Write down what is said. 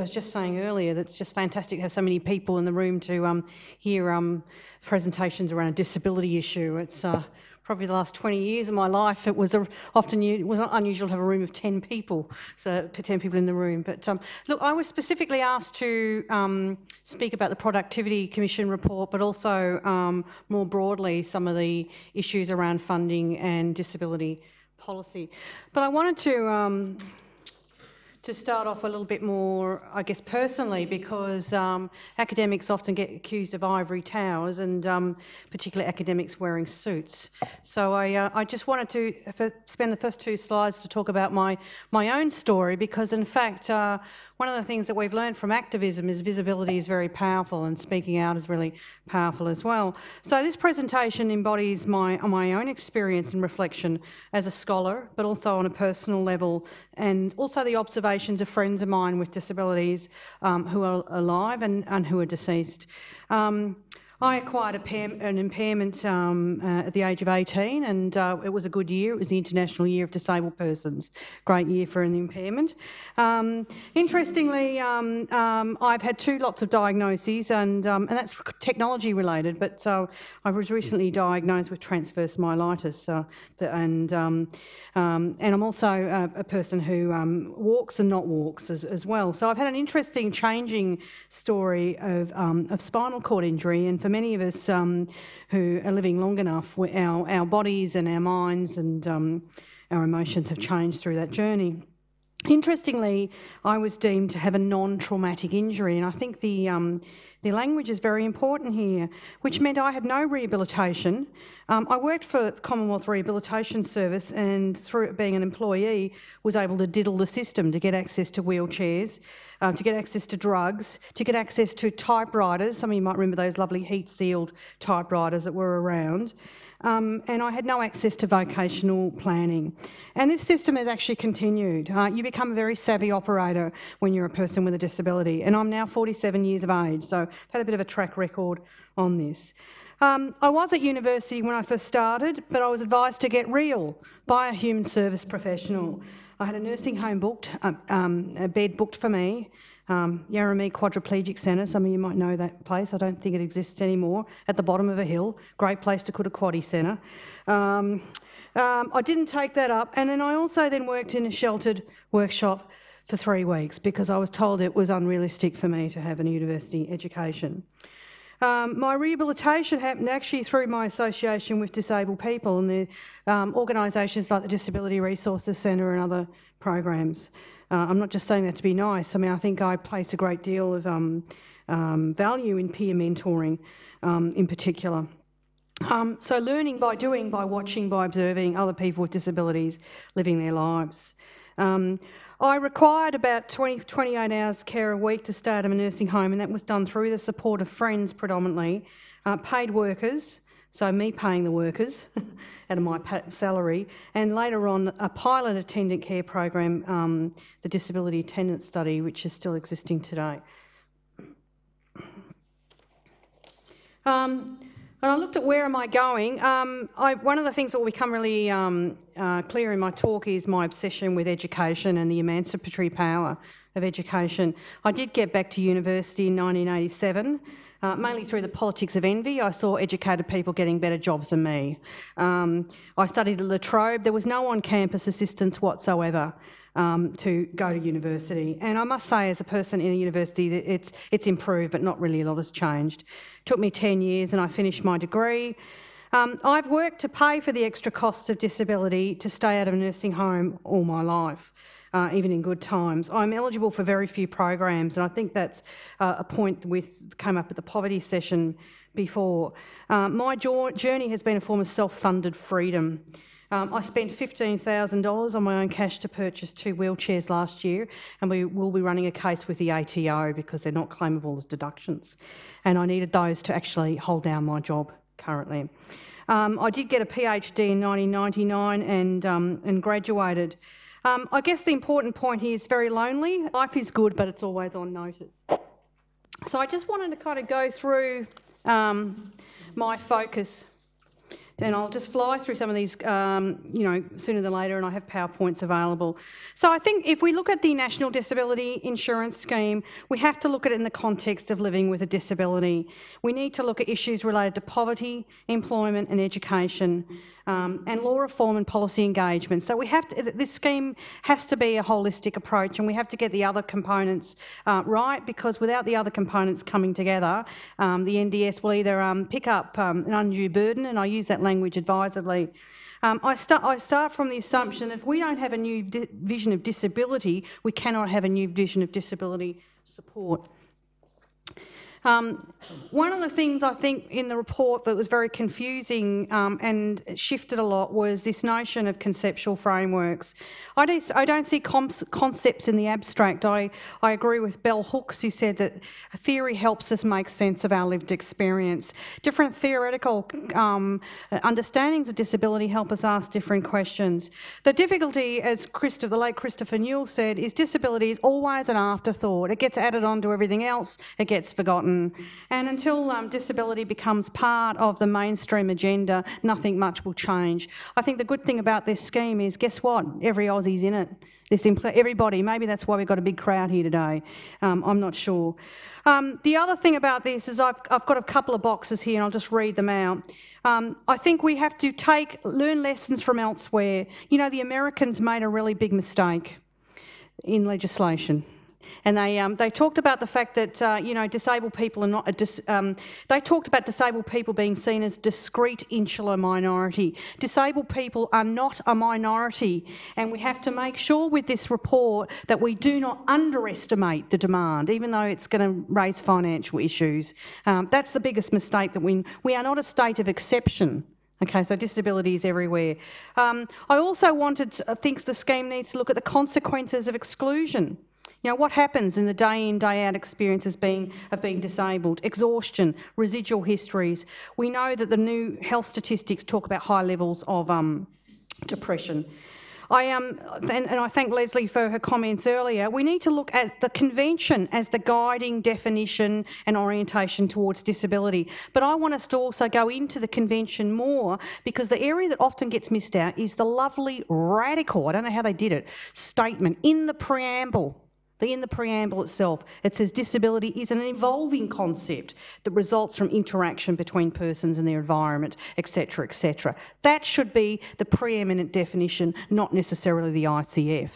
was just saying earlier that it's just fantastic to have so many people in the room to hear presentations around a disability issue. It's probably the last 20 years of my life, it was not unusual to have a room of 10 people, so 10 people in the room. But look, I was specifically asked to speak about the Productivity Commission report, but also more broadly some of the issues around funding and disability policy. But I wanted to start off a little bit more, I guess, personally, because academics often get accused of ivory towers, and particularly academics wearing suits. So I just wanted to spend the first 2 slides to talk about my own story, because in fact one of the things that we've learned from activism is visibility is very powerful, and speaking out is really powerful as well. So this presentation embodies my own experience and reflection as a scholar, but also on a personal level, and also the observations of friends of mine with disabilities who are alive and who are deceased. I acquired an impairment at the age of 18, and it was a good year. It was the International Year of Disabled Persons. Great year for an impairment. Interestingly, I've had 2 lots of diagnoses, and that's technology related, but I was recently diagnosed with transverse myelitis, and I'm also a person who walks and not walks as well. So I've had an interesting changing story of spinal cord injury, and for many of us who are living long enough, our bodies and our minds and our emotions have changed through that journey. Interestingly, I was deemed to have a non-traumatic injury, and I think the language is very important here, which meant I had no rehabilitation. I worked for the Commonwealth Rehabilitation Service, and through it being an employee, was able to diddle the system to get access to wheelchairs, to get access to drugs, to get access to typewriters. Some of you might remember those lovely heat-sealed typewriters that were around. And I had no access to vocational planning. And this system has actually continued. You become a very savvy operator when you're a person with a disability. And I'm now 47 years of age, so I've had a bit of a track record on this. I was at university when I first started, but I was advised to get real by a human service professional. I had a nursing home booked, a bed booked for me, Yarramee Quadriplegic Centre. Some of you might know that place. I don't think it exists anymore. At the bottom of a hill. Great place to put a quaddie centre. I didn't take that up, and then I also worked in a sheltered workshop for 3 weeks because I was told it was unrealistic for me to have a university education. My rehabilitation happened actually through my association with disabled people and the organisations like the Disability Resources Centre and other programs. I'm not just saying that to be nice. I mean, I think I place a great deal of value in peer mentoring in particular. So learning by doing, by watching, by observing other people with disabilities living their lives. I required about 28 hours care a week to stay out of a nursing home, and that was done through the support of friends predominantly, paid workers, so me paying the workers out of my salary, and later on a pilot attendant care program, the Disability Attendant Study, which is still existing today. And I looked at where am I going. One of the things that will become really clear in my talk is my obsession with education and the emancipatory power of education. I did get back to university in 1987, mainly through the politics of envy. I saw educated people getting better jobs than me. I studied at La Trobe. There was no on-campus assistance whatsoever to go to university. And I must say, as a person in a university, it's improved, but not really a lot has changed. It took me 10 years and I finished my degree. I've worked to pay for the extra costs of disability to stay out of a nursing home all my life, even in good times. I'm eligible for very few programs, and I think that's a point came up at the poverty session before. My journey has been a form of self-funded freedom. I spent $15,000 on my own cash to purchase 2 wheelchairs last year, and we will be running a case with the ATO because they're not claimable as deductions. And I needed those to actually hold down my job currently. I did get a PhD in 1999 and graduated. I guess the important point here is very lonely. Life is good, but it's always on notice. So I just wanted to kind of go through my focus and I'll just fly through some of these, sooner than later, and I have PowerPoints available. So I think if we look at the National Disability Insurance Scheme, we have to look at it in the context of living with a disability. We need to look at issues related to poverty, employment and education, and law reform and policy engagement. So this scheme has to be a holistic approach, and we have to get the other components right, because without the other components coming together, the NDIS will either pick up an undue burden, and I use that language advisedly. I start from the assumption that if we don't have a new vision of disability, we cannot have a new vision of disability support. One of the things I think in the report that was very confusing and shifted a lot was this notion of conceptual frameworks. I don't see concepts in the abstract. I agree with Bell Hooks, who said that theory helps us make sense of our lived experience. Different theoretical understandings of disability help us ask different questions. The difficulty, as the late Christopher Newell said, is disability is always an afterthought. It gets added on to everything else, it gets forgotten. And until disability becomes part of the mainstream agenda, nothing much will change. I think the good thing about this scheme is, guess what? Every Aussie's in it. Everybody. Maybe that's why we've got a big crowd here today. I'm not sure. The other thing about this is I've got a couple of boxes here, and I'll just read them out. I think we have to learn lessons from elsewhere. You know, the Americans made a really big mistake in legislation. And they talked about the fact that, disabled people are not they talked about disabled people being seen as discrete insular minority. Disabled people are not a minority, and we have to make sure with this report that we do not underestimate the demand, even though it's going to raise financial issues. That's the biggest mistake, that we are not a state of exception. Okay, so disability is everywhere. I also think the scheme needs to look at the consequences of exclusion. You know, what happens in the day-in, day-out experience of being disabled? Exhaustion, residual histories. We know that the new health statistics talk about high levels of depression. And I thank Leslie for her comments earlier. We need to look at the convention as the guiding definition and orientation towards disability. But I want us to also go into the convention more, because the area that often gets missed out is the lovely radical, I don't know how they did it, statement in the preamble. In the preamble itself, it says disability is an evolving concept that results from interaction between persons and their environment, etc., etc. That should be the preeminent definition, not necessarily the ICF.